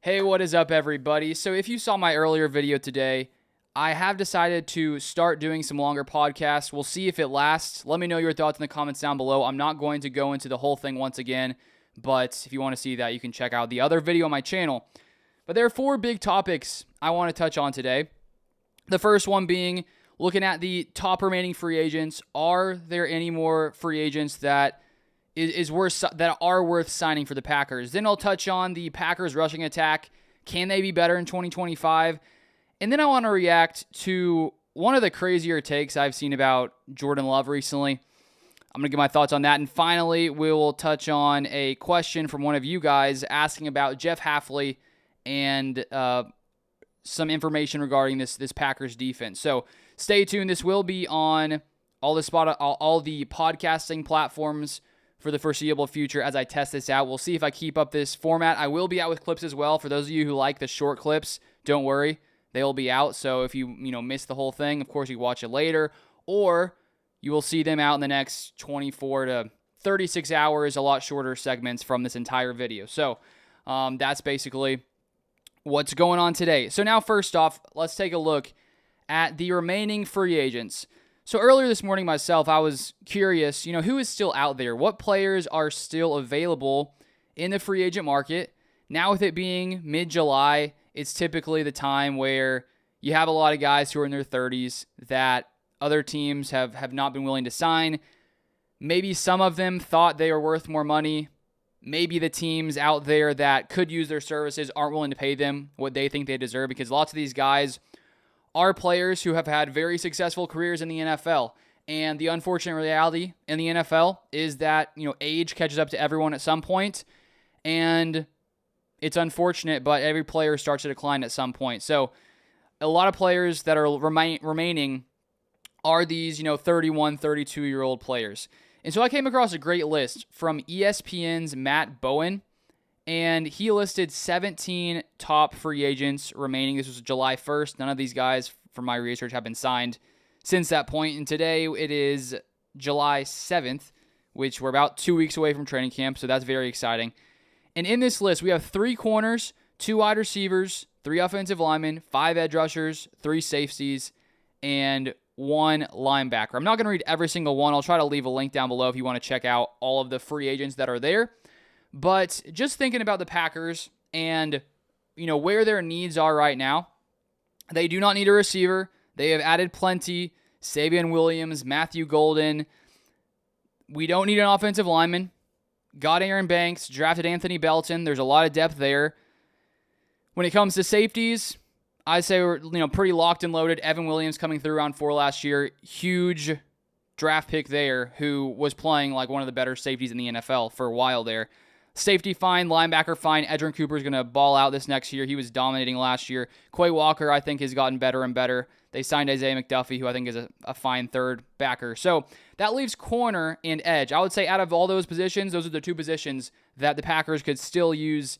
Hey, what is up, everybody? So if you saw my earlier video today, I have decided to start doing some longer podcasts. We'll see if it lasts. Let me know your thoughts in the comments down below. I'm not going to go into the whole thing once again, but if you want to see that, you can check out the other video on my channel. But there are four big topics I want to touch on today. The first one being looking at the top remaining free agents. Are there any more free agents that are worth signing for the Packers? Then I'll touch on the Packers rushing attack. Can they be better in 2025? And then I want to react to one of the crazier takes I've seen about Jordan Love recently. I'm going to give my thoughts on that. And finally, we will touch on a question from one of you guys asking about Jeff Hafley and some information regarding this Packers defense. So stay tuned. This will be on all the podcasting platforms for the foreseeable future as I test this out. We'll see if I keep up this format. I will be out with clips as well. For those of you who like the short clips, don't worry. They'll be out. So if you miss the whole thing, of course you can watch it later, or you will see them out in the next 24 to 36 hours, a lot shorter segments from this entire video. So that's basically what's going on today. So now first off, let's take a look at the remaining free agents. So earlier this morning myself, I was curious, who is still out there? What players are still available in the free agent market? Now with it being mid-July, it's typically the time where you have a lot of guys who are in their 30s that other teams have not been willing to sign. Maybe some of them thought they were worth more money. Maybe the teams out there that could use their services aren't willing to pay them what they think they deserve, because lots of these guys are players who have had very successful careers in the NFL. And the unfortunate reality in the NFL is that, age catches up to everyone at some point. And it's unfortunate, but every player starts to decline at some point. So a lot of players that are remaining are these, 31, 32-year-old players. And so I came across a great list from ESPN's Matt Bowen, and he listed 17 top free agents remaining. This was July 1st. None of these guys, from my research, have been signed since that point. And today it is July 7th, which we're about 2 weeks away from training camp, so that's very exciting. And in this list, we have 3 corners, 2 wide receivers, 3 offensive linemen, 5 edge rushers, 3 safeties, and 1 linebacker. I'm not going to read every single one. I'll try to leave a link down below if you want to check out all of the free agents that are there. But just thinking about the Packers and, where their needs are right now, they do not need a receiver. They have added plenty. Sabian Williams, Matthew Golden. We don't need an offensive lineman. Got Aaron Banks, drafted Anthony Belton. There's a lot of depth there. When it comes to safeties, I say we're pretty locked and loaded. Evan Williams coming through round 4 last year. Huge draft pick there, who was playing like one of the better safeties in the NFL for a while there. Safety fine, linebacker fine. Edgerrin Cooper is going to ball out this next year. He was dominating last year. Quay Walker, I think, has gotten better and better. They signed Isaiah McDuffie, who I think is a fine third backer. So that leaves corner and edge. I would say out of all those positions, those are the 2 positions that the Packers could still use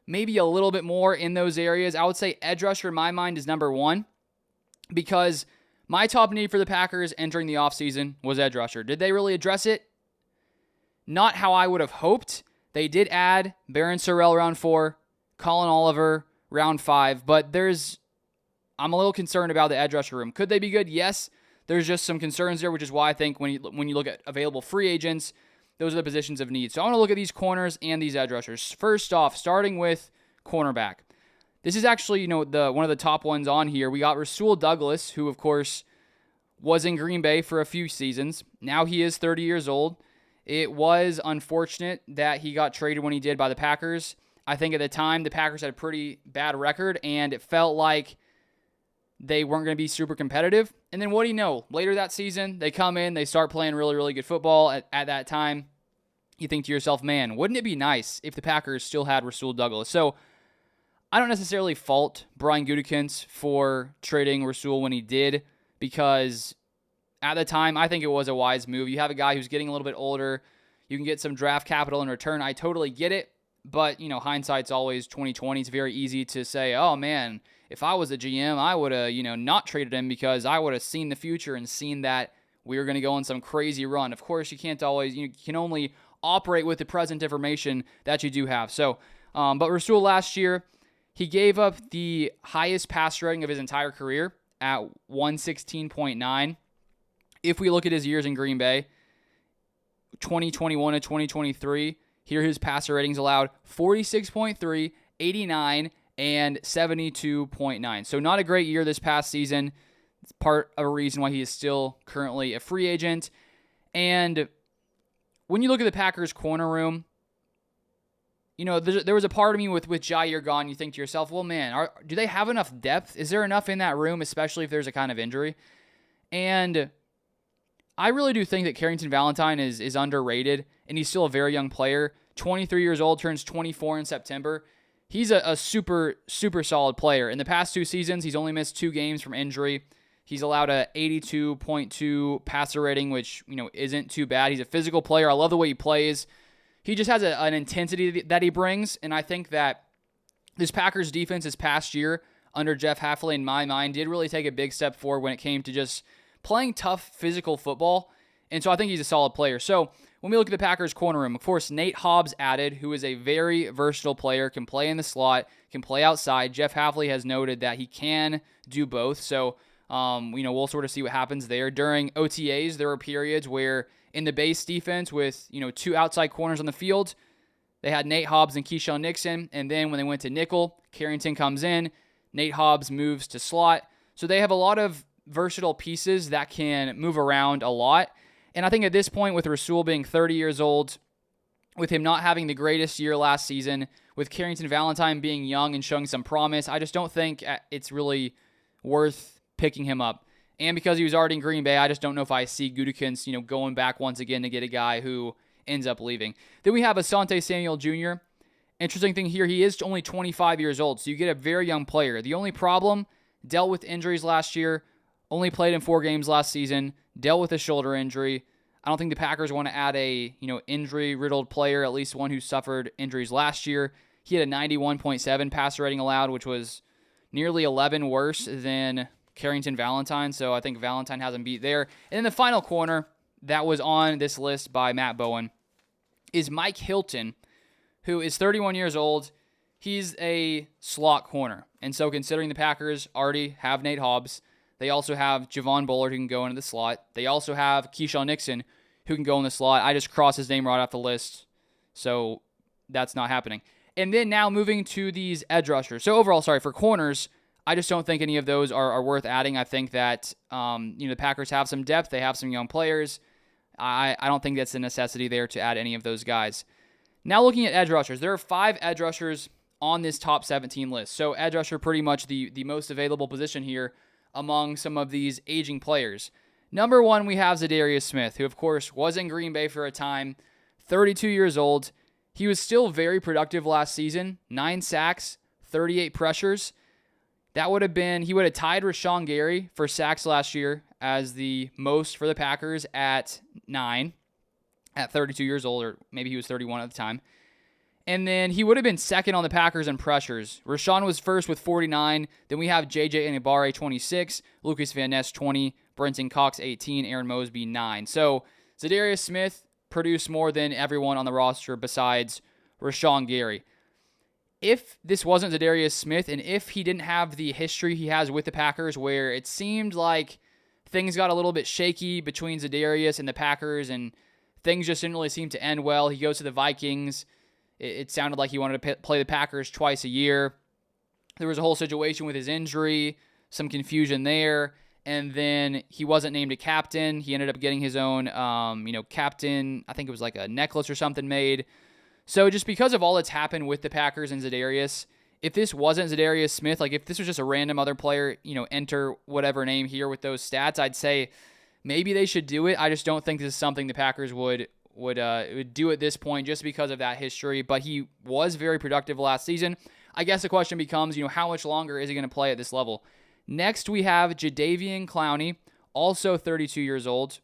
maybe a little bit more in those areas. I would say edge rusher, in my mind, is number 1, because my top need for the Packers entering the offseason was edge rusher. Did they really address it? Not how I would have hoped. They did add Barron Sorrell round 4, Colin Oliver round 5, but I'm a little concerned about the edge rusher room. Could they be good? Yes. There's just some concerns there, which is why I think when you look at available free agents, those are the positions of need. So I want to look at these corners and these edge rushers. First off, starting with cornerback. This is actually, one of the top ones on here. We got Rasul Douglas, who, of course, was in Green Bay for a few seasons. Now he is 30 years old. It was unfortunate that he got traded when he did by the Packers. I think at the time, the Packers had a pretty bad record, and it felt like they weren't going to be super competitive. And then what do you know? Later that season, they come in, they start playing really, really good football. At that time, you think to yourself, man, wouldn't it be nice if the Packers still had Rasul Douglas? So I don't necessarily fault Brian Gutekunst for trading Rasul when he did, because at the time, I think it was a wise move. You have a guy who's getting a little bit older. You can get some draft capital in return. I totally get it. But, hindsight's always 2020. It's very easy to say, oh, man, if I was a GM, I would have, not traded him, because I would have seen the future and seen that we were going to go on some crazy run. Of course, you can't always, you can only operate with the present information that you do have. So, but Rasul last year, He gave up the highest passer rating of his entire career at 116.9. If we look at his years in Green Bay, 2021 to 2023, here his passer ratings allowed 46.3, 89, and 72.9. So not a great year this past season. It's part of a reason why he is still currently a free agent. And when you look at the Packers corner room, you know, there was a part of me with Jaire gone, you think to yourself, well, man, do they have enough depth? Is there enough in that room, especially if there's a kind of injury? And I really do think that Carrington Valentine is underrated, and he's still a very young player. 23 years old, turns 24 in September. He's a super, super solid player. In the past 2 seasons, he's only missed 2 games from injury. He's allowed a 82.2 passer rating, which, you know, isn't too bad. He's a physical player. I love the way he plays. He just has an intensity that he brings, and I think that this Packers defense this past year under Jeff Hafley, in my mind, did really take a big step forward when it came to just playing tough physical football, and so I think he's a solid player. So when we look at the Packers corner room, of course, Nate Hobbs added, who is a very versatile player, can play in the slot, can play outside. Jeff Hafley has noted that he can do both, so we'll sort of see what happens there. During OTAs, there were periods where in the base defense with, 2 outside corners on the field, they had Nate Hobbs and Keyshawn Nixon, and then when they went to nickel, Carrington comes in, Nate Hobbs moves to slot. So they have a lot of versatile pieces that can move around a lot. And I think at this point, with Rasul being 30 years old, with him not having the greatest year last season, with Carrington Valentine being young and showing some promise, I just don't think it's really worth picking him up. And because he was already in Green Bay, I just don't know if I see Gutekunst, going back once again to get a guy who ends up leaving. Then we have Asante Samuel Jr. Interesting thing here, he is only 25 years old, so you get a very young player. The only problem, dealt with injuries last year, only played in 4 games last season, dealt with a shoulder injury. I don't think the Packers want to add a, injury-riddled player, at least one who suffered injuries last year. He had a 91.7 passer rating allowed, which was nearly 11 worse than Carrington Valentine, so I think Valentine has him beat there. And then the final corner that was on this list by Matt Bowen is Mike Hilton, who is 31 years old. He's a slot corner, and so considering the Packers already have Nate Hobbs, they also have Javon Bullard who can go into the slot. They also have Keyshawn Nixon who can go in the slot. I just crossed his name right off the list, so that's not happening. And then now moving to these edge rushers. So overall, for corners, I just don't think any of those are worth adding. I think that the Packers have some depth. They have some young players. I don't think that's a necessity there to add any of those guys. Now looking at edge rushers, there are 5 edge rushers on this top 17 list. So edge rusher pretty much the most available position here among some of these aging players. Number 1, we have Za'Darius Smith, who of course was in Green Bay for a time, 32 years old. He was still very productive last season, 9 sacks, 38 pressures. He would have tied Rashawn Gary for sacks last year as the most for the Packers at 9, at 32 years old, or maybe he was 31 at the time. And then he would have been second on the Packers in pressures. Rashawn was first with 49. Then we have J.J. Enagbare, 26. Lucas Van Ness, 20. Brenton Cox, 18. Aaron Mosby, 9. So Za'Darius Smith produced more than everyone on the roster besides Rashawn Gary. If this wasn't Za'Darius Smith, and if he didn't have the history he has with the Packers where it seemed like things got a little bit shaky between Za'Darius and the Packers and things just didn't really seem to end well. He goes to the Vikings. It sounded like he wanted to play the Packers twice a year. There was a whole situation with his injury, some confusion there, and then he wasn't named a captain. He ended up getting his own, captain, I think it was like a necklace or something made. So just because of all that's happened with the Packers and Za'Darius, if this wasn't Za'Darius Smith, like if this was just a random other player, enter whatever name here with those stats, I'd say maybe they should do it. I just don't think this is something the Packers would do at this point just because of that history. But he was very productive last season. I guess the question becomes, how much longer is he going to play at this level? Next, we have Jadeveon Clowney, also 32 years old.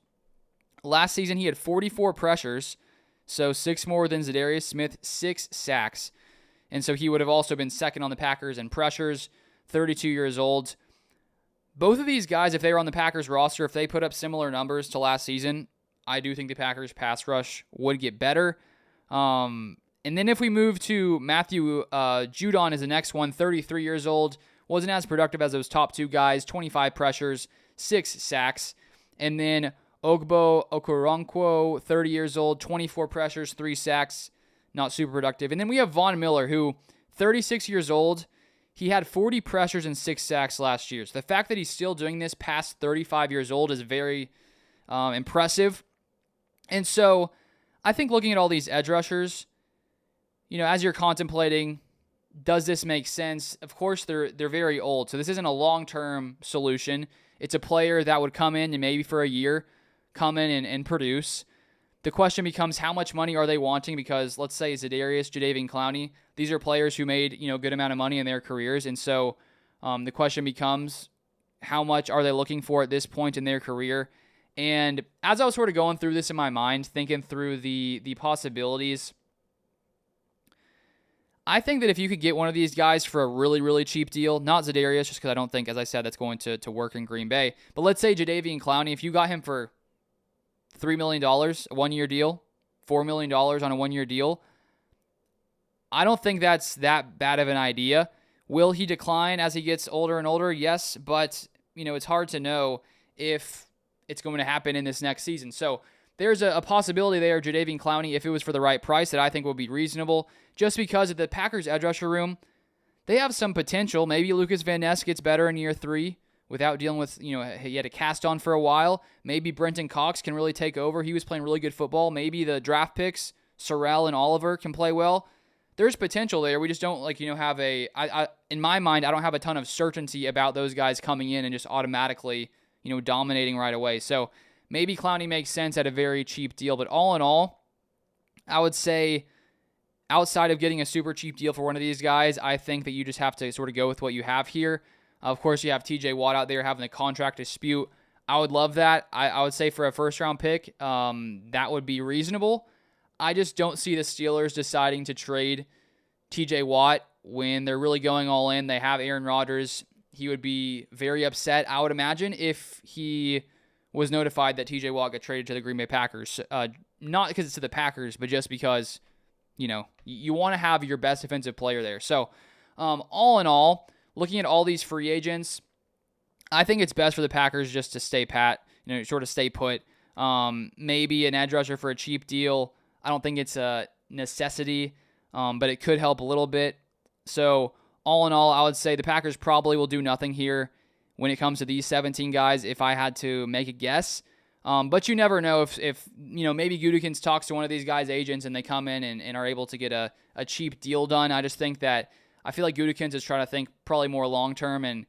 Last season, he had 44 pressures, so 6 more than Za'Darius Smith, 6 sacks. And so he would have also been second on the Packers in pressures, 32 years old. Both of these guys, if they were on the Packers roster, if they put up similar numbers to last season, I do think the Packers pass rush would get better. And And then if we move to Matthew Judon is the next one, 33 years old, wasn't as productive as those top two guys, 25 pressures, 6 sacks. And then Ogbo Okoronkwo, 30 years old, 24 pressures, 3 sacks, not super productive. And then we have Von Miller, who 36 years old, he had 40 pressures and 6 sacks last year. So the fact that he's still doing this past 35 years old is very impressive. And so I think looking at all these edge rushers, as you're contemplating, does this make sense? Of course, they're very old, so this isn't a long-term solution. It's a player that would come in and maybe for a year come in and produce. The question becomes, how much money are they wanting? Because let's say Za'Darius, Jadeveon Clowney, these are players who made a good amount of money in their careers, and so the question becomes, how much are they looking for at this point in their career? And as I was sort of going through this in my mind, thinking through the possibilities, I think that if you could get one of these guys for a really, really cheap deal, not Za'Darius, just because I don't think, as I said, that's going to work in Green Bay, but let's say Jadeveon Clowney, if you got him for $3 million, a one-year deal, $4 million on a one-year deal, I don't think that's that bad of an idea. Will he decline as he gets older and older? Yes, but it's hard to know if it's going to happen in this next season. So there's a possibility there, Jadeveon Clowney, if it was for the right price, that I think would be reasonable, just because of the Packers edge rusher room, they have some potential. Maybe Lucas Van Ness gets better in year 3 without dealing with, he had a cast on for a while. Maybe Brenton Cox can really take over. He was playing really good football. Maybe the draft picks, Sorrell and Oliver, can play well. There's potential there. We just don't have in my mind, I don't have a ton of certainty about those guys coming in and just automatically, dominating right away. So maybe Clowney makes sense at a very cheap deal, but all in all, I would say outside of getting a super cheap deal for one of these guys, I think that you just have to sort of go with what you have here. Of course, you have TJ Watt out there having a contract dispute. I would love that. I would say for a first-round pick, that would be reasonable. I just don't see the Steelers deciding to trade TJ Watt when they're really going all in. They have Aaron Rodgers. He would be very upset, I would imagine, if he was notified that TJ Watt got traded to the Green Bay Packers. Not because it's to the Packers, but just because, you want to have your best defensive player there. So, all in all, looking at all these free agents, I think it's best for the Packers just to stay pat, sort of stay put. Maybe an edge rusher for a cheap deal. I don't think it's a necessity, but it could help a little bit. So, all in all, I would say the Packers probably will do nothing here when it comes to these 17 guys, if I had to make a guess. But you never know if maybe Gutekunst talks to one of these guys' agents and they come in and are able to get a cheap deal done. I just think that I feel like Gutekunst is trying to think probably more long-term, and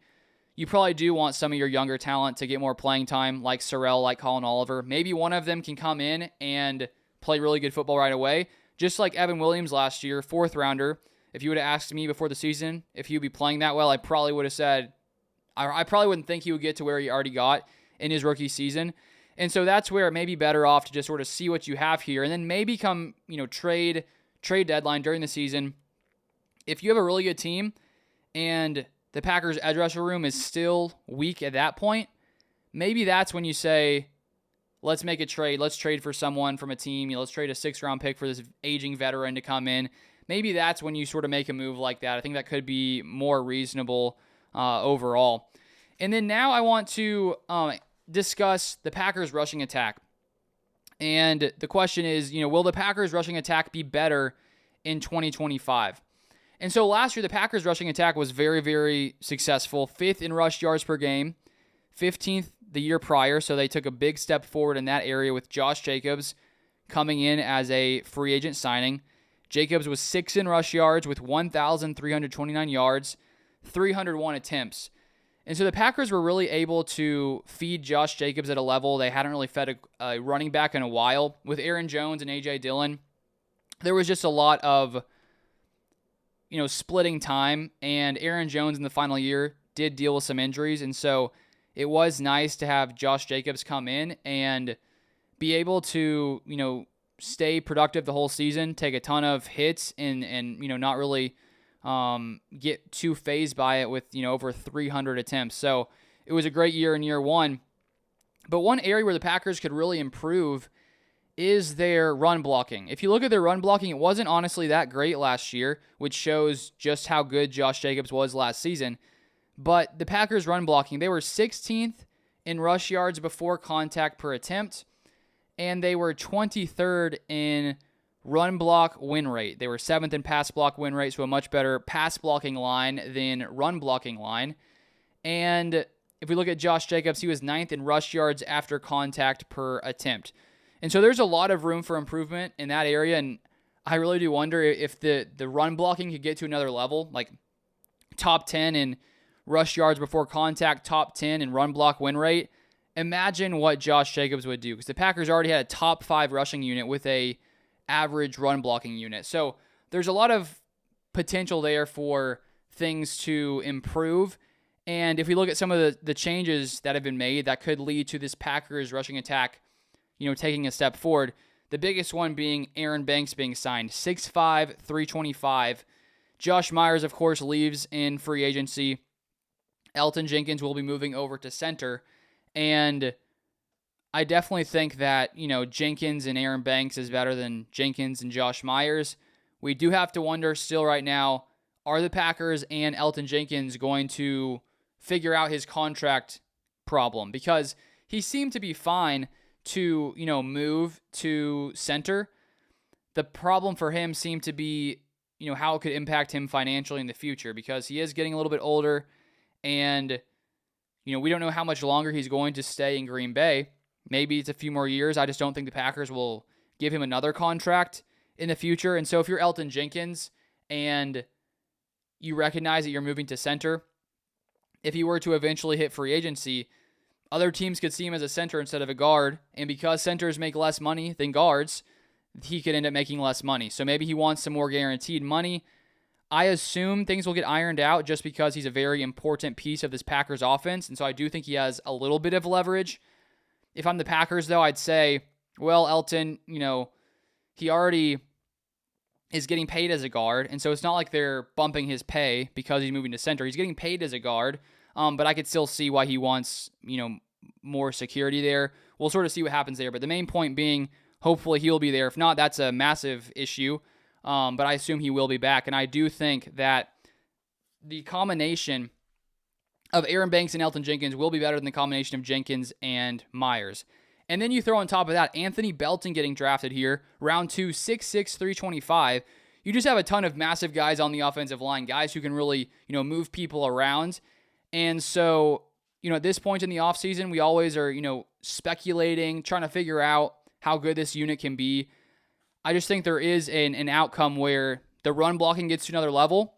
you probably do want some of your younger talent to get more playing time, like Sorrell, like Colin Oliver. Maybe one of them can come in and play really good football right away, just like Evan Williams last year, 4th rounder. If you would have asked me before the season if he would be playing that well, I probably would have said I probably wouldn't think he would get to where he already got in his rookie season. And so that's where it may be better off to just sort of see what you have here, and then maybe come, trade deadline during the season. If you have a really good team and the Packers' edge rusher room is still weak at that point, maybe that's when you say, let's make a trade. Let's trade for someone from a team. Let's trade a 6th-round pick for this aging veteran to come in. Maybe that's when you sort of make a move like that. I think that could be more reasonable overall. And then now I want to discuss the Packers' rushing attack. And the question is, will the Packers' rushing attack be better in 2025? And so last year, the Packers' rushing attack was very, very successful. 5th in rush yards per game, 15th the year prior. So they took a big step forward in that area with Josh Jacobs coming in as a free agent signing. Jacobs was 6th in rush yards with 1,329 yards, 301 attempts. And so the Packers were really able to feed Josh Jacobs at a level they hadn't really fed a running back in a while. With Aaron Jones and A.J. Dillon, there was just a lot of splitting time, and Aaron Jones in the final year did deal with some injuries, and so it was nice to have Josh Jacobs come in and be able to, stay productive the whole season, take a ton of hits, and not really get too phased by it with, over 300 attempts. So it was a great year in year one. But one area where the Packers could really improve is their run blocking. If you look at their run blocking, it wasn't honestly that great last year, which shows just how good Josh Jacobs was last season. But the Packers' run blocking, they were 16th in rush yards before contact per attempt, and they were 23rd in run block win rate. They were 7th in pass block win rate, so a much better pass blocking line than run blocking line. And if we look at Josh Jacobs, he was 9th in rush yards after contact per attempt. And so there's a lot of room for improvement in that area, and I really do wonder if the run blocking could get to another level, like top 10 in rush yards before contact, top 10 in run block win rate. Imagine what Josh Jacobs would do, because the Packers already had a top 5 rushing unit with a average run blocking unit. So there's a lot of potential there for things to improve. And if we look at some of the changes that have been made that could lead to this Packers rushing attack, taking a step forward, the biggest one being Aaron Banks being signed, 6'5", 325. Josh Myers, of course, leaves in free agency. Elgton Jenkins will be moving over to center. And I definitely think that, Jenkins and Aaron Banks is better than Jenkins and Josh Myers. We do have to wonder still right now, are the Packers and Elgton Jenkins going to figure out his contract problem? Because he seemed to be fine to, move to center. The problem for him seemed to be, how it could impact him financially in the future, because he is getting a little bit older, and, we don't know how much longer he's going to stay in Green Bay. Maybe it's a few more years. I just don't think the Packers will give him another contract in the future. And so if you're Elgton Jenkins and you recognize that you're moving to center, if he were to eventually hit free agency, other teams could see him as a center instead of a guard. And because centers make less money than guards, he could end up making less money. So maybe he wants some more guaranteed money. I assume things will get ironed out just because he's a very important piece of this Packers offense. And so I do think he has a little bit of leverage. If I'm the Packers, though, I'd say, well, Elgton, he already is getting paid as a guard. And so it's not like they're bumping his pay because he's moving to center. He's getting paid as a guard. But I could still see why he wants, more security there. We'll sort of see what happens there. But the main point being, hopefully he'll be there. If not, that's a massive issue. But I assume he will be back. And I do think that the combination of Aaron Banks and Elgton Jenkins will be better than the combination of Jenkins and Myers. And then you throw on top of that Anthony Belton getting drafted here, round 2, 6'6", 325. You just have a ton of massive guys on the offensive line, guys who can really, move people around. And so, at this point in the offseason, we always are, speculating, trying to figure out how good this unit can be. I just think there is an outcome where the run blocking gets to another level.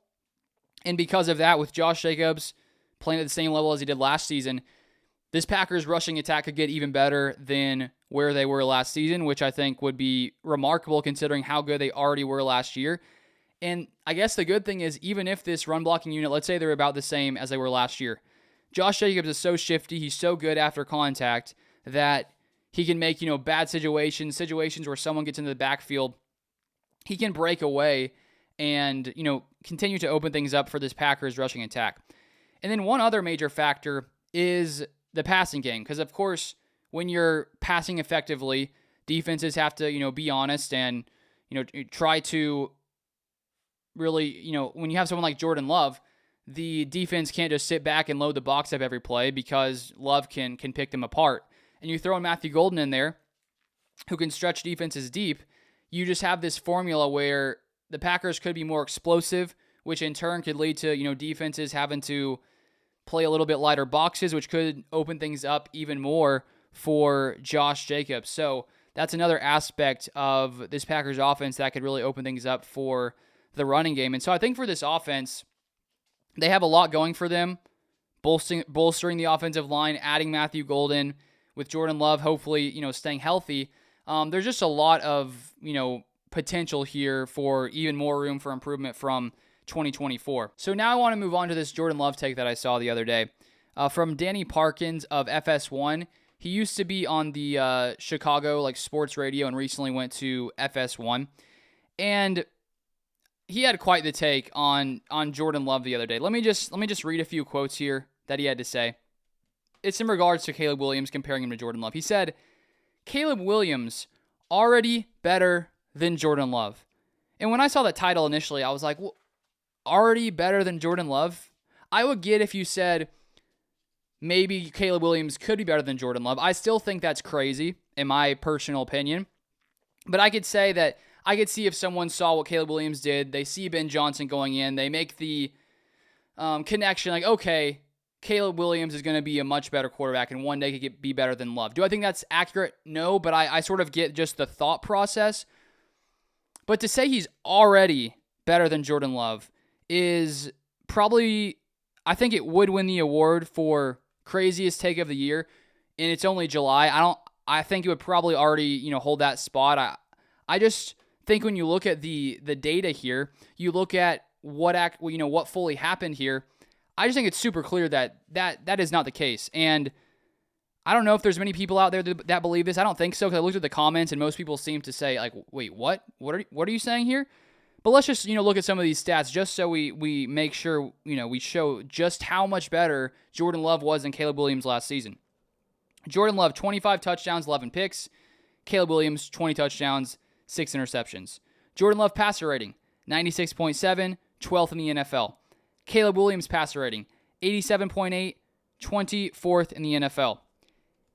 And because of that, with Josh Jacobs playing at the same level as he did last season, this Packers rushing attack could get even better than where they were last season, which I think would be remarkable considering how good they already were last year. And I guess the good thing is, even if this run blocking unit, let's say they're about the same as they were last year, Josh Jacobs is so shifty, he's so good after contact that he can make, bad situations where someone gets into the backfield. He can break away and, continue to open things up for this Packers rushing attack. And then one other major factor is the passing game. Because, of course, when you're passing effectively, defenses have to, be honest and, try to really, when you have someone like Jordan Love, the defense can't just sit back and load the box up every play because Love can pick them apart. And you throw in Matthew Golden in there, who can stretch defenses deep, you just have this formula where the Packers could be more explosive, which in turn could lead to, defenses having to play a little bit lighter boxes, which could open things up even more for Josh Jacobs. So that's another aspect of this Packers offense that could really open things up for the running game. And so I think for this offense, they have a lot going for them, bolstering the offensive line, adding Matthew Golden, with Jordan Love hopefully, staying healthy. There's just a lot of, potential here for even more room for improvement from 2024. So now I want to move on to this Jordan Love take that I saw the other day. From Danny Parkins of FS1. He used to be on the Chicago sports radio and recently went to FS1. And he had quite the take on Jordan Love the other day. Let me just read a few quotes here that he had to say. It's in regards to Caleb Williams, comparing him to Jordan Love. He said, "Caleb Williams already better than Jordan Love. And when I saw that title initially, I was like, well, already better than Jordan Love? I would get if you said maybe Caleb Williams could be better than Jordan Love. I still think that's crazy, in my personal opinion. But I could say that I could see if someone saw what Caleb Williams did, they see Ben Johnson going in, they make the connection like, okay, Caleb Williams is going to be a much better quarterback and one day could be better than Love. Do I think that's accurate? No, but I sort of get just the thought process. But to say he's already better than Jordan Love is probably, I think it would win the award for craziest take of the year, and it's only July. I think it would probably already, hold that spot. I just think when you look at the data here, you look at what fully happened here, I just think it's super clear that is not the case. And I don't know if there's many people out there that believe this. I don't think so, because I looked at the comments and most people seem to say, like, wait, what? What are you saying here? But let's just, look at some of these stats just so we make sure, we show just how much better Jordan Love was than Caleb Williams last season. Jordan Love, 25 touchdowns, 11 picks. Caleb Williams, 20 touchdowns, 6 interceptions. Jordan Love passer rating, 96.7, 12th in the NFL. Caleb Williams passer rating, 87.8, 24th in the NFL.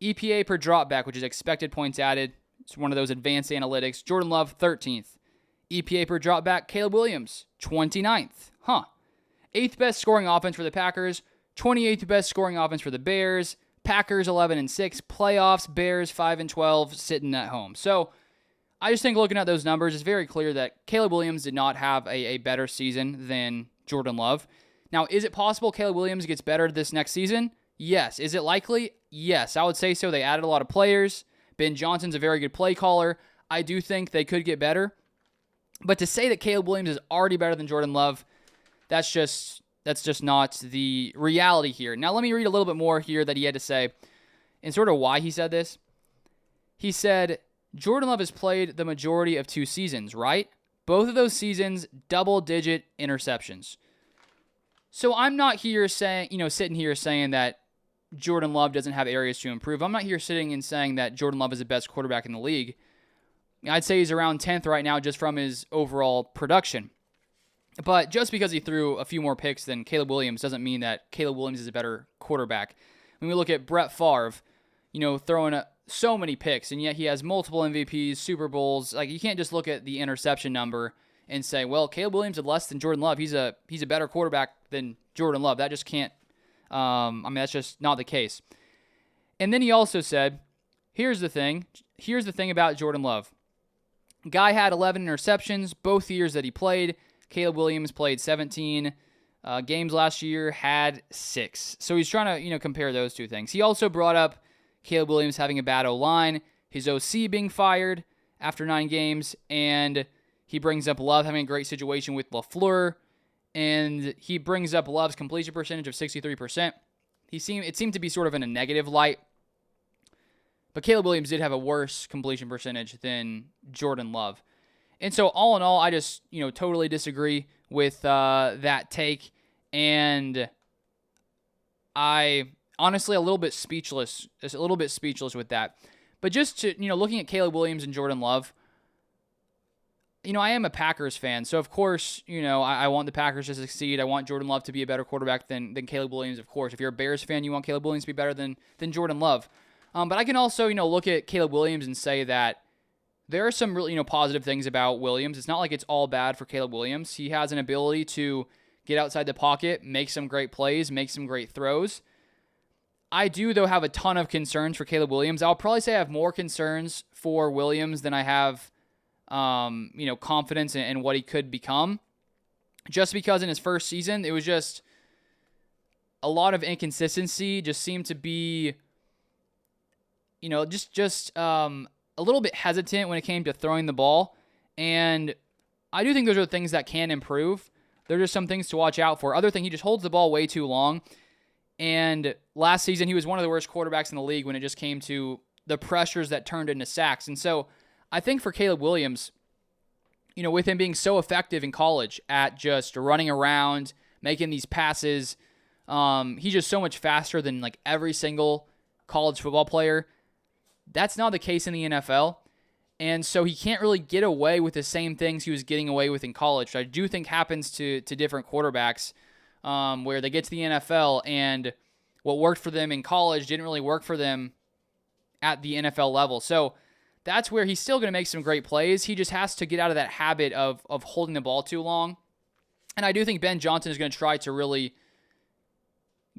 EPA per dropback, which is expected points added. It's one of those advanced analytics. Jordan Love, 13th. EPA per dropback, Caleb Williams, 29th. 8th best scoring offense for the Packers, 28th best scoring offense for the Bears. Packers 11-6, playoffs, Bears 5-12, sitting at home. So I just think looking at those numbers, it's very clear that Caleb Williams did not have a better season than Jordan Love. Now, is it possible Caleb Williams gets better this next season? Yes. Is it likely? Yes, I would say so. They added a lot of players. Ben Johnson's a very good play caller. I do think they could get better. But to say that Caleb Williams is already better than Jordan Love, that's just not the reality here. Now, let me read a little bit more here that he had to say and sort of why he said this. He said, Jordan Love has played the majority of 2 seasons, right? Both of those seasons, double-digit interceptions. So I'm not here saying, sitting here saying that Jordan Love doesn't have areas to improve. I'm not here sitting and saying that Jordan Love is the best quarterback in the league. I'd say he's around 10th right now just from his overall production. But just because he threw a few more picks than Caleb Williams doesn't mean that Caleb Williams is a better quarterback. When we look at Brett Favre, throwing so many picks, and yet he has multiple MVPs, Super Bowls. Like, you can't just look at the interception number and say, well, Caleb Williams had less than Jordan Love. He's a better quarterback than Jordan Love. That just can't, that's just not the case. And then he also said, here's the thing about Jordan Love. Guy had 11 interceptions both years that he played. Caleb Williams played 17 games last year, had 6. So he's trying to, compare those two things. He also brought up Caleb Williams having a bad O-line, his OC being fired after 9 games, and he brings up Love having a great situation with LaFleur, and he brings up Love's completion percentage of 63%. It seemed to be sort of in a negative light, but Caleb Williams did have a worse completion percentage than Jordan Love. And so all in all, I just, totally disagree with that take. And I honestly a little bit speechless with that. But just to, looking at Caleb Williams and Jordan Love, I am a Packers fan. So of course, I want the Packers to succeed. I want Jordan Love to be a better quarterback than Caleb Williams, of course. If you're a Bears fan, you want Caleb Williams to be better than Jordan Love. But I can also, look at Caleb Williams and say that there are some really, positive things about Williams. It's not like it's all bad for Caleb Williams. He has an ability to get outside the pocket, make some great plays, make some great throws. I do, though, have a ton of concerns for Caleb Williams. I'll probably say I have more concerns for Williams than I have, confidence in what he could become. Just because in his first season, it was just a lot of inconsistency. Just seemed to be, a little bit hesitant when it came to throwing the ball. And I do think those are things that can improve. There are just some things to watch out for. Other thing, he just holds the ball way too long. And last season, he was one of the worst quarterbacks in the league when it just came to the pressures that turned into sacks. And so I think for Caleb Williams, with him being so effective in college at just running around, making these passes, he's just so much faster than like every single college football player. That's not the case in the NFL. And so he can't really get away with the same things he was getting away with in college, which I do think happens to different quarterbacks, where they get to the NFL and what worked for them in college didn't really work for them at the NFL level. So that's where he's still going to make some great plays. He just has to get out of that habit of holding the ball too long. And I do think Ben Johnson is going to try to really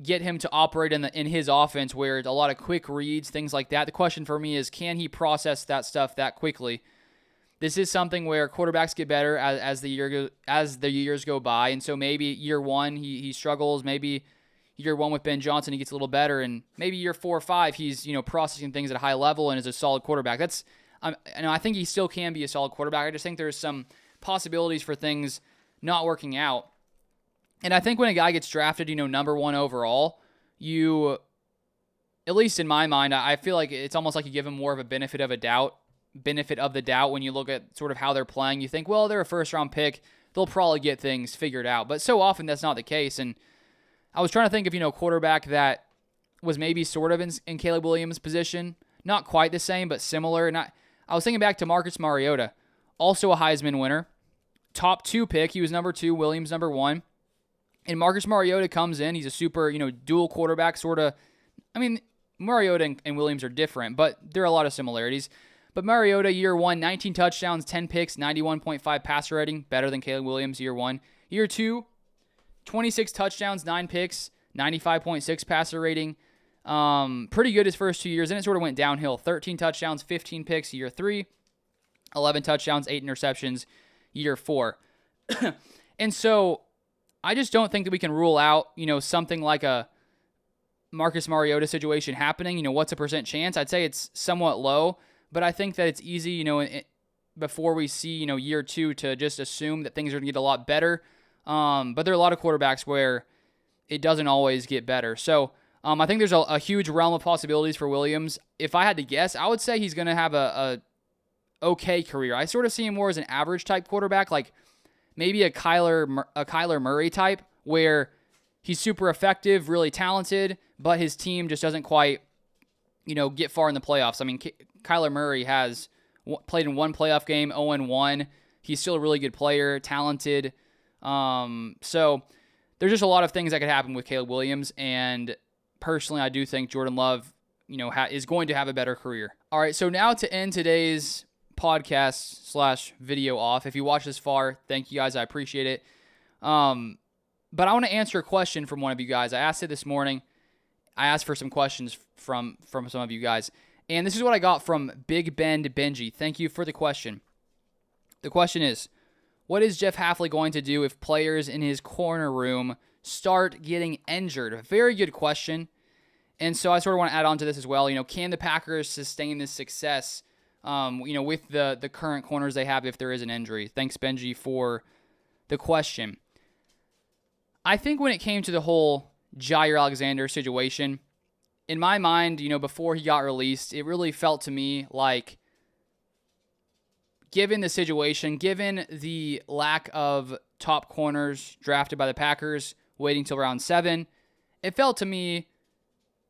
get him to operate in his offense where a lot of quick reads, things like that. The question for me is, can he process that stuff that quickly? This is something where quarterbacks get better as the years go by. And so maybe year one he struggles. Maybe year one with Ben Johnson he gets a little better, and maybe year 4 or 5 he's processing things at a high level and is a solid quarterback. I think he still can be a solid quarterback. I just think there's some possibilities for things not working out. And I think when a guy gets drafted, number 1 overall, at least in my mind, I feel like it's almost like you give him more of a benefit of the doubt when you look at sort of how they're playing. You think, well, they're a first-round pick. They'll probably get things figured out. But so often that's not the case. And I was trying to think of, a quarterback that was maybe sort of in Caleb Williams' position. Not quite the same, but similar. And I was thinking back to Marcus Mariota, also a Heisman winner. Top 2 pick. He was number 2, Williams number 1. And Marcus Mariota comes in. He's a super, dual quarterback sort of. I mean, Mariota and Williams are different, but there are a lot of similarities. But Mariota, year 1, 19 touchdowns, 10 picks, 91.5 passer rating, better than Caleb Williams, year 1. Year 2, 26 touchdowns, 9 picks, 95.6 passer rating. Pretty good his first 2 years. Then it sort of went downhill. 13 touchdowns, 15 picks, year 3. 11 touchdowns, 8 interceptions, year 4. And so I just don't think that we can rule out, something like a Marcus Mariota situation happening. What's a percent chance? I'd say it's somewhat low, but I think that it's easy, before we see, year 2 to just assume that things are going to get a lot better. But there are a lot of quarterbacks where it doesn't always get better. So I think there's a huge realm of possibilities for Williams. If I had to guess, I would say he's going to have a okay career. I sort of see him more as an average type quarterback, like maybe a Kyler Murray type, where he's super effective, really talented, but his team just doesn't quite, get far in the playoffs. I mean, Kyler Murray has played in 1 playoff game, 0-1. He's still a really good player, talented. So there's just a lot of things that could happen with Caleb Williams, and personally, I do think Jordan Love, is going to have a better career. All right, so now to end today's podcast / video off. If you watched this far, thank you guys. I appreciate it. But I want to answer a question from one of you guys. I asked it this morning. I asked for some questions from some of you guys. And this is what I got from Big Bend Benji. Thank you for the question. The question is, what is Jeff Hafley going to do if players in his corner room start getting injured? A very good question. And so I sort of want to add on to this as well. Can the Packers sustain this success with the current corners they have if there is an injury? Thanks, Benji, for the question. I think when it came to the whole Jaire Alexander situation, in my mind, before he got released, it really felt to me like, given the situation, given the lack of top corners drafted by the Packers, waiting till round 7, it felt to me,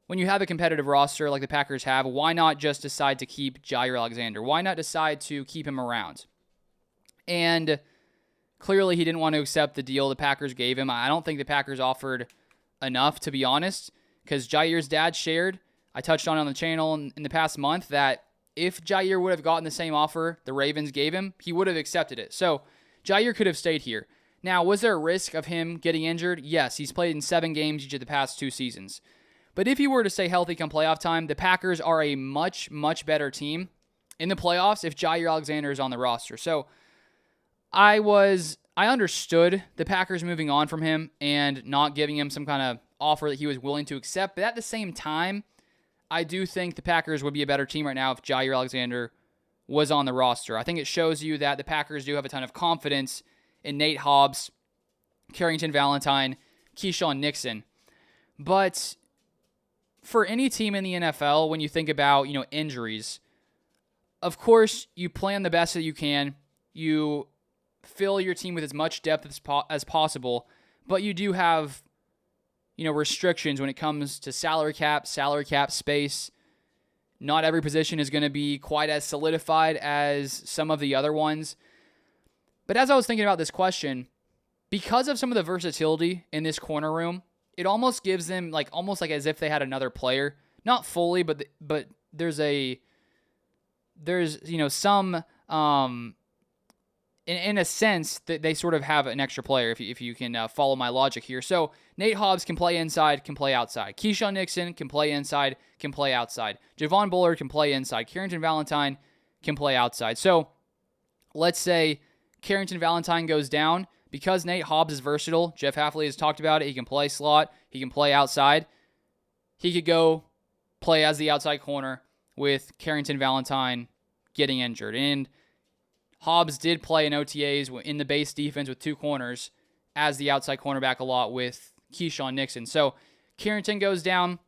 when you have a competitive roster like the Packers have, why not just decide to keep Jaire Alexander? Why not decide to keep him around? And clearly he didn't want to accept the deal the Packers gave him. I don't think the Packers offered enough, to be honest, because Jaire's dad shared, I touched on the channel in the past month, that if Jaire would have gotten the same offer the Ravens gave him, he would have accepted it. So Jaire could have stayed here. Now, was there a risk of him getting injured? Yes, he's played in 7 games each of the past 2 seasons. But if he were to stay healthy come playoff time, the Packers are a much, much better team in the playoffs if Jaire Alexander is on the roster. So I understood the Packers moving on from him and not giving him some kind of offer that he was willing to accept. But at the same time, I do think the Packers would be a better team right now if Jaire Alexander was on the roster. I think it shows you that the Packers do have a ton of confidence in Nate Hobbs, Carrington Valentine, Keyshawn Nixon. But for any team in the NFL, when you think about, injuries, of course, you plan the best that you can. You fill your team with as much depth as possible, but you do have, restrictions when it comes to salary cap space, Not every position is going to be quite as solidified as some of the other ones. But as I was thinking about this question, because of some of the versatility in this corner room, it almost gives them almost like as if they had another player. Not fully, but there's some in a sense that they sort of have an extra player if you can follow my logic here. So Nate Hobbs can play inside, can play outside. Keyshawn Nixon can play inside, can play outside. Javon Bullard can play inside. Carrington Valentine can play outside. So let's say Carrington Valentine goes down. Because Nate Hobbs is versatile, Jeff Hafley has talked about it. He can play slot. He can play outside. He could go play as the outside corner with Carrington Valentine getting injured. And Hobbs did play in OTAs in the base defense with 2 corners as the outside cornerback a lot with Keyshawn Nixon. So Carrington goes down.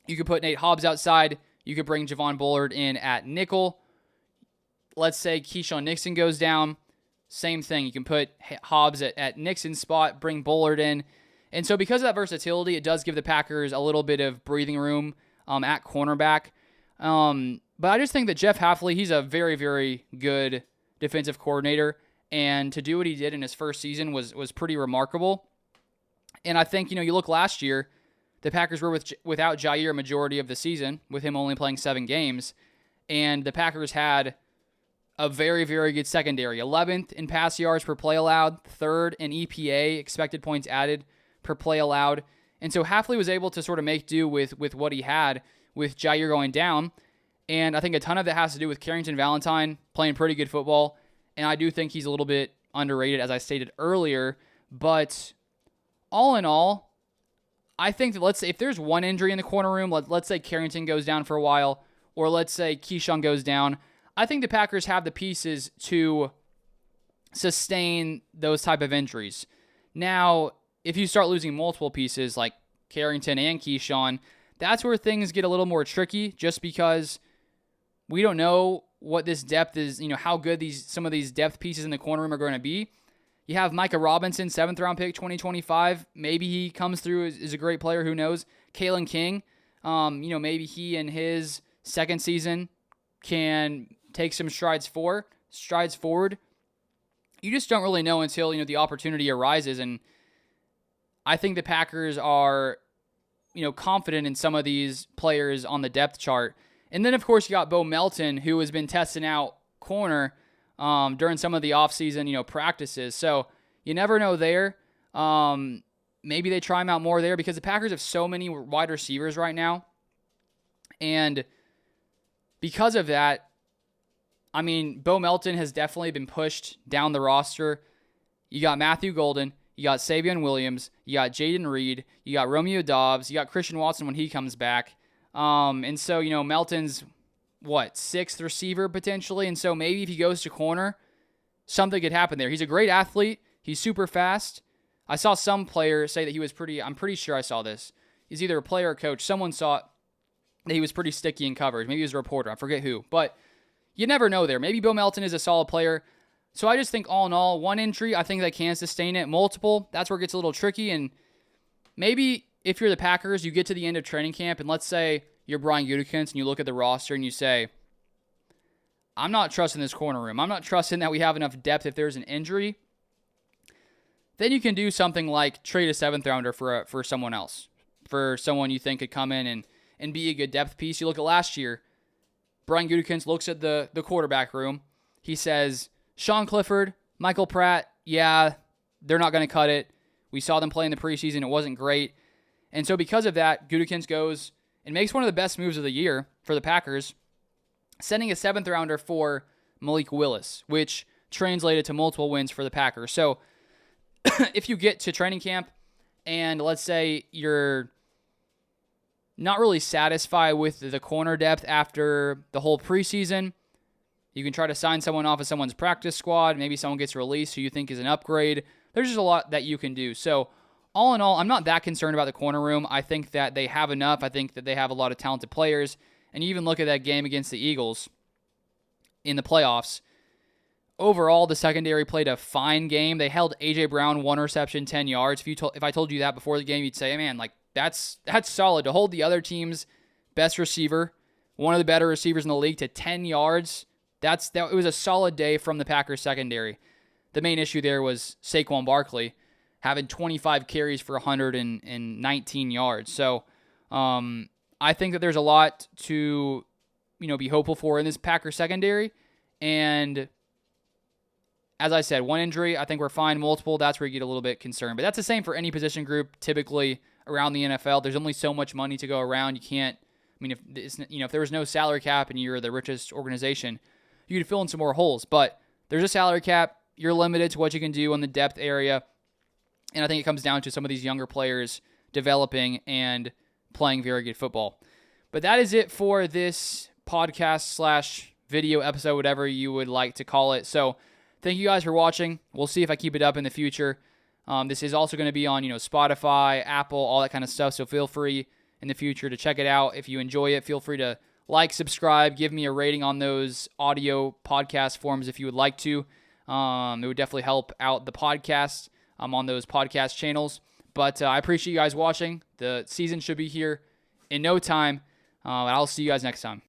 You could put Nate Hobbs outside. You could bring Javon Bullard in at nickel. Let's say Keyshawn Nixon goes down. Same thing. You can put Hobbs at Nixon's spot, bring Bullard in. And so because of that versatility, it does give the Packers a little bit of breathing room at cornerback. But I just think that Jeff Hafley, he's a very, very good defensive coordinator. And to do what he did in his first season was pretty remarkable. And I think, you look last year, the Packers were without Jair a majority of the season, with him only playing 7 games. And the Packers had a very, very good secondary. 11th in pass yards per play allowed, 3rd in EPA, expected points added per play allowed. And so Hafley was able to sort of make do with what he had with Jair going down. And I think a ton of that has to do with Carrington Valentine playing pretty good football. And I do think he's a little bit underrated, as I stated earlier. But all in all, I think that, let's say, if there's one injury in the corner room, let's say Carrington goes down for a while, or let's say Keyshawn goes down, I think the Packers have the pieces to sustain those type of injuries. Now, if you start losing multiple pieces like Carrington and Keyshawn, that's where things get a little more tricky, just because we don't know what this depth is, how good some of these depth pieces in the corner room are going to be. You have Micah Robinson, 7th round pick, 2025. Maybe he comes through as a great player. Who knows? Kalen King, maybe he in his second season can take some strides forward. You just don't really know until, the opportunity arises. And I think the Packers are, confident in some of these players on the depth chart. And then, of course, you got Bo Melton, who has been testing out corner during some of the offseason, practices. So you never know there. Maybe they try him out more there, because the Packers have so many wide receivers right now. And because of that, Bo Melton has definitely been pushed down the roster. You got Matthew Golden, you got Savion Williams, you got Jaden Reed, you got Romeo Dobbs, you got Christian Watson when he comes back. And so, Melton's, 6th receiver potentially. And so maybe if he goes to corner, something could happen there. He's a great athlete. He's super fast. I saw some player say that he was I'm pretty sure I saw this. He's either a player or coach. Someone saw that he was pretty sticky in coverage. Maybe he was a reporter. I forget who. But you never know there. Maybe Bo Melton is a solid player. So I just think all in all, one injury, I think they can sustain it. Multiple, that's where it gets a little tricky. And maybe if you're the Packers, you get to the end of training camp, and let's say you're Brian Gutekunst and you look at the roster and you say, I'm not trusting this corner room. I'm not trusting that we have enough depth if there's an injury. Then you can do something like trade a 7th rounder for someone else, for someone you think could come in and be a good depth piece. You look at last year, Brian Gutekunst looks at the quarterback room. He says, Sean Clifford, Michael Pratt, yeah, they're not going to cut it. We saw them play in the preseason. It wasn't great. And so because of that, Gutekunst goes and makes one of the best moves of the year for the Packers, sending a 7th rounder for Malik Willis, which translated to multiple wins for the Packers. So if you get to training camp and let's say you're not really satisfied with the corner depth after the whole preseason, you can try to sign someone off of someone's practice squad. Maybe someone gets released who you think is an upgrade. There's just a lot that you can do. So all in all, I'm not that concerned about the corner room. I think that they have enough. I think that they have a lot of talented players. And you even look at that game against the Eagles in the playoffs. Overall, the secondary played a fine game. They held A.J. Brown 1 reception, 10 yards. If I told you that before the game, you'd say, man, that's solid. To hold the other team's best receiver one of the better receivers in the league, to 10 yards. It was a solid day from the Packers secondary. The main issue there was Saquon Barkley having 25 carries for 119 yards. So I think that there's a lot to be hopeful for in this Packers secondary. And as I said, one injury, I think we're fine. Multiple, that's where you get a little bit concerned. But that's the same for any position group typically around the NFL. There's only so much money to go around. You can't, if there was no salary cap and you're the richest organization, you could fill in some more holes. But there's a salary cap. You're limited to what you can do on the depth area. And I think it comes down to some of these younger players developing and playing very good football. But that is it for this podcast / video episode, whatever you would like to call it. So thank you guys for watching. We'll see if I keep it up in the future. This is also going to be on Spotify, Apple, all that kind of stuff. So feel free in the future to check it out. If you enjoy it, feel free to like, subscribe, give me a rating on those audio podcast forms if you would like to. It would definitely help out the podcast on those podcast channels. But I appreciate you guys watching. The season should be here in no time. And I'll see you guys next time.